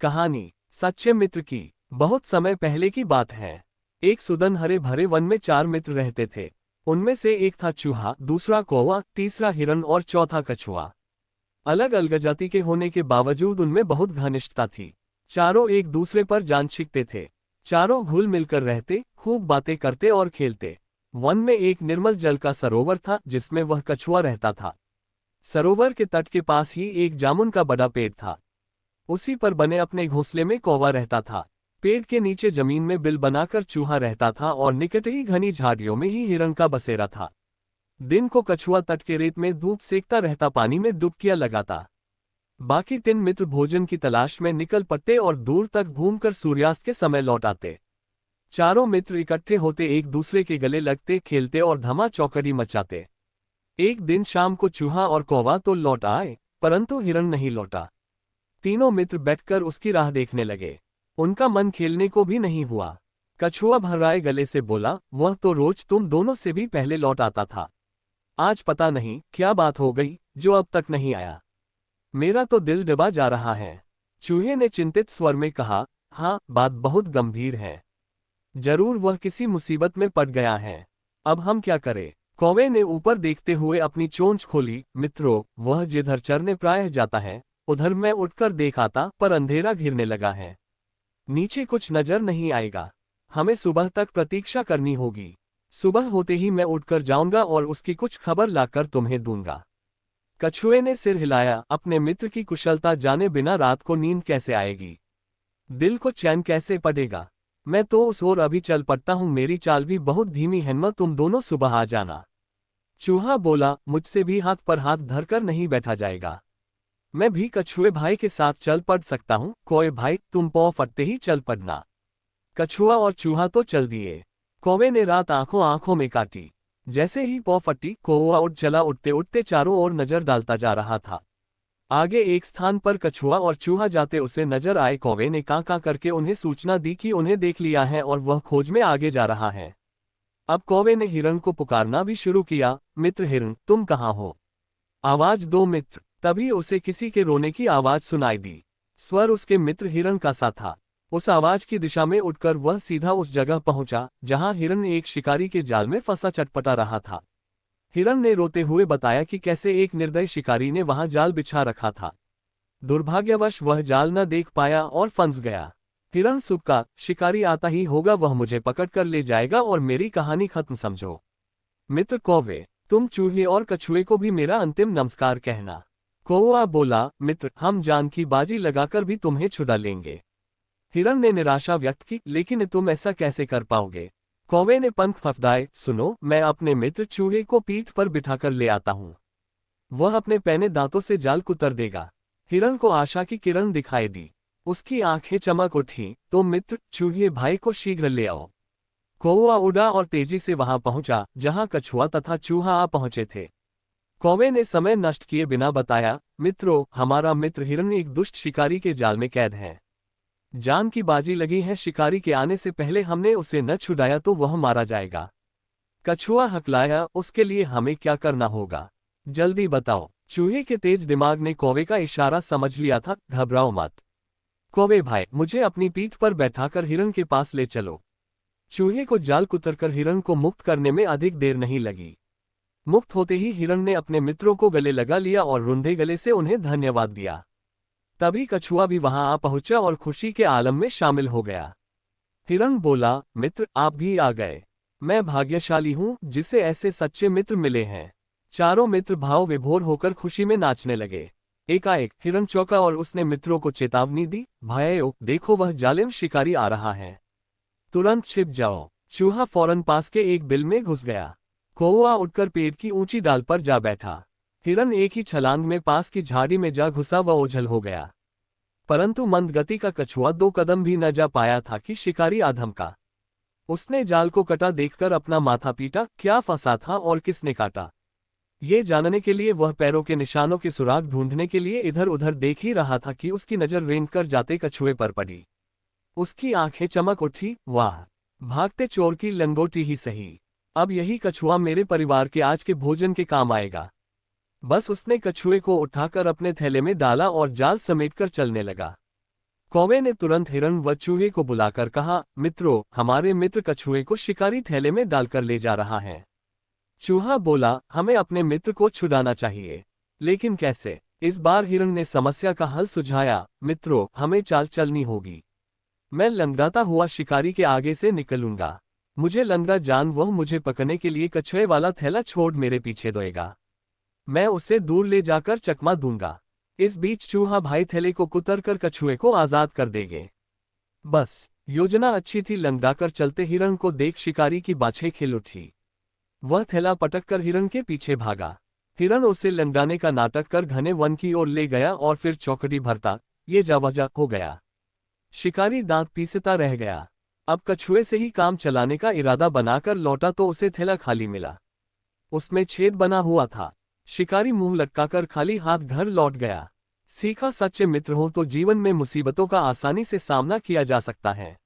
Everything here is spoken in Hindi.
कहानी सच्चे मित्र की। बहुत समय पहले की बात है। एक सुदन हरे भरे वन में 4 मित्र रहते थे। उनमें से एक था चूहा, दूसरा कौवा, तीसरा हिरन और चौथा कछुआ। अलग अलग जाति के होने के बावजूद उनमें बहुत घनिष्ठता थी। चारों एक दूसरे पर जान छिकते थे। चारों घुल मिलकर रहते, खूब बातें करते और खेलते। वन में एक निर्मल जल का सरोवर था जिसमें वह कछुआ रहता था। सरोवर के तट के पास ही एक जामुन का बड़ा पेड़ था। उसी पर बने अपने घोंसले में कौवा रहता था। पेड़ के नीचे जमीन में बिल बनाकर चूहा रहता था और निकट ही घनी झाड़ियों में ही हिरण का बसेरा था। दिन को कछुआ तट के रेत में धूप सेकता रहता, पानी में डुबकियां लगाता। बाकी 3 मित्र भोजन की तलाश में निकल पड़ते और दूर तक घूमकर सूर्यास्त के समय लौट आते। चारों मित्र इकट्ठे होते, एक दूसरे के गले लगते, खेलते और धमा चौकड़ी मचाते। एक दिन शाम को चूहा और कौवा तो लौट आए, परंतु हिरण नहीं लौटा। तीनों मित्र बैठकर उसकी राह देखने लगे। उनका मन खेलने को भी नहीं हुआ। कछुआ भर्राए गले से बोला, वह तो रोज तुम दोनों से भी पहले लौट आता था। आज पता नहीं क्या बात हो गई जो अब तक नहीं आया। मेरा तो दिल दबा जा रहा है। चूहे ने चिंतित स्वर में कहा, हाँ, बात बहुत गंभीर है। जरूर वह किसी मुसीबत में पड़ गया है। अब हम क्या करें? कौवे ने ऊपर देखते हुए अपनी चोंच खोली। मित्रों, वह जिधर चरने प्रायः जाता है उधर मैं उठकर देख आता, पर अंधेरा घिरने लगा है। नीचे कुछ नजर नहीं आएगा। हमें सुबह तक प्रतीक्षा करनी होगी। सुबह होते ही मैं उठकर जाऊंगा और उसकी कुछ खबर लाकर तुम्हें दूंगा। कछुए ने सिर हिलाया। अपने मित्र की कुशलता जाने बिना रात को नींद कैसे आएगी? दिल को चैन कैसे पड़ेगा? मैं तो उस ओर अभी चल पड़ता हूं, मेरी चाल भी बहुत धीमी है न, तुम दोनों सुबह आ जाना। चूहा बोला, मुझसे भी हाथ पर हाथ धरकर नहीं बैठा जाएगा। मैं भी कछुए भाई के साथ चल पड़ सकता हूँ। कौवे भाई, तुम पौ फटते ही चल पड़ना। कछुआ और चूहा तो चल दिए। कौवे ने रात आंखों आंखों में काटी। जैसे ही पौ फटी, कौवा उठ चला। उठते उठते चारों ओर नजर डालता जा रहा था। आगे एक स्थान पर कछुआ और चूहा जाते उसे नजर आए। कौवे ने कां कां करके उन्हें सूचना दी कि उन्हें देख लिया है और वह खोज में आगे जा रहा है। अब कौवे ने हिरण को पुकारना भी शुरू किया। मित्र हिरण, तुम कहाँ हो? आवाज दो मित्र। तभी उसे किसी के रोने की आवाज सुनाई दी। स्वर उसके मित्र हिरण का सा था। उस आवाज की दिशा में उठकर वह सीधा उस जगह पहुंचा जहां हिरण एक शिकारी के जाल में फंसा चटपटा रहा था। हिरण ने रोते हुए बताया कि कैसे एक निर्दयी शिकारी ने वहां जाल बिछा रखा था। दुर्भाग्यवश वह जाल न देख पाया और फंस गया। हिरण सुबका, शिकारी आता ही होगा, वह मुझे पकड़कर ले जाएगा और मेरी कहानी खत्म समझो। मित्र कौवे, तुम चूहे और कछुए को भी मेरा अंतिम नमस्कार कहना। कौवा बोला, मित्र, हम जान की बाजी लगाकर भी तुम्हें छुड़ा लेंगे। हिरण ने निराशा व्यक्त की, लेकिन तुम ऐसा कैसे कर पाओगे? कौवे ने पंख फफडाए, सुनो, मैं अपने मित्र चूहे को पीठ पर बिठाकर ले आता हूँ। वह अपने पैने दांतों से जाल कुतर देगा। हिरण को आशा की किरण दिखाई दी। उसकी आंखें चमक उठी। तो मित्र चूहे भाई को शीघ्र ले आओ। कौवा उड़ा और तेजी से वहां पहुंचा जहां कछुआ तथा चूहा आ पहुंचे थे। कौवे ने समय नष्ट किए बिना बताया, मित्रों, हमारा मित्र हिरण एक दुष्ट शिकारी के जाल में कैद है। जान की बाजी लगी है। शिकारी के आने से पहले हमने उसे न छुड़ाया तो वह मारा जाएगा। कछुआ हकलाया, उसके लिए हमें क्या करना होगा? जल्दी बताओ। चूहे के तेज दिमाग ने कौवे का इशारा समझ लिया था। घबराओ मत कौवे भाई, मुझे अपनी पीठ पर बैठाकर हिरण के पास ले चलो। चूहे को जाल कुतरकर हिरण को मुक्त करने में अधिक देर नहीं लगी। मुक्त होते ही हिरण ने अपने मित्रों को गले लगा लिया और रुंधे गले से उन्हें धन्यवाद दिया। तभी कछुआ भी वहां आ पहुंचा और खुशी के आलम में शामिल हो गया। हिरण बोला, मित्र, आप भी आ गए। मैं भाग्यशाली हूं जिसे ऐसे सच्चे मित्र मिले हैं। चारों मित्र भाव विभोर होकर खुशी में नाचने लगे। एकाएक हिरण चौंका और उसने मित्रों को चेतावनी दी, भाइयों, देखो वह जालिम शिकारी आ रहा है। तुरंत छिप जाओ। चूहा फौरन पास के एक बिल में घुस गया। कौवा उठकर पेड़ की ऊंची डाल पर जा बैठा। हिरण एक ही छलांग में पास की झाड़ी में जा घुसा व ओझल हो गया। परंतु मंद गति का कछुआ 2 कदम भी न जा पाया था कि शिकारी आधमका। उसने जाल को कटा देखकर अपना माथा पीटा। क्या फंसा था और किसने काटा? ये जानने के लिए वह पैरों के निशानों के सुराग ढूंढने के लिए इधर उधर देख ही रहा था कि उसकी नजर रेंग कर जाते कछुए पर पड़ी। उसकी आंखें चमक उठी। वाह, भागते चोर की लंगोटी ही सही। अब यही कछुआ मेरे परिवार के आज के भोजन के काम आएगा। बस उसने कछुए को उठाकर अपने थैले में डाला और जाल समेटकर चलने लगा। कौवे ने तुरंत हिरण व चूहे को बुलाकर कहा, मित्रों, हमारे मित्र कछुए को शिकारी थैले में डालकर ले जा रहा है। चूहा बोला, हमें अपने मित्र को छुड़ाना चाहिए। लेकिन कैसे? इस बार हिरण ने समस्या का हल सुझाया, मित्रों, हमें चाल चलनी होगी। मैं लंगड़ाता हुआ शिकारी के आगे से निकलूंगा। मुझे लंगड़ा जान वह मुझे पकड़ने के लिए कछुए वाला थैला छोड़ मेरे पीछे दौड़ेगा। मैं उसे दूर ले जाकर चकमा दूंगा। इस बीच चूहा भाई थैले को कुतर कर कछुए को आजाद कर देंगे। बस, योजना अच्छी थी। लंगड़ाकर चलते हिरण को देख शिकारी की बाछें खिल उठी। वह थैला पटककर हिरण के पीछे भागा। हिरण उसे लंगड़ाने का नाटक कर घने वन की ओर ले गया और फिर चौकड़ी भरता ये जावजा हो गया। शिकारी दांत पीसता रह गया। अब कछुए से ही काम चलाने का इरादा बनाकर लौटा तो उसे थैला खाली मिला। उसमें छेद बना हुआ था। शिकारी मुंह लटकाकर खाली हाथ घर लौट गया। सीखा, सच्चे मित्र हो तो जीवन में मुसीबतों का आसानी से सामना किया जा सकता है।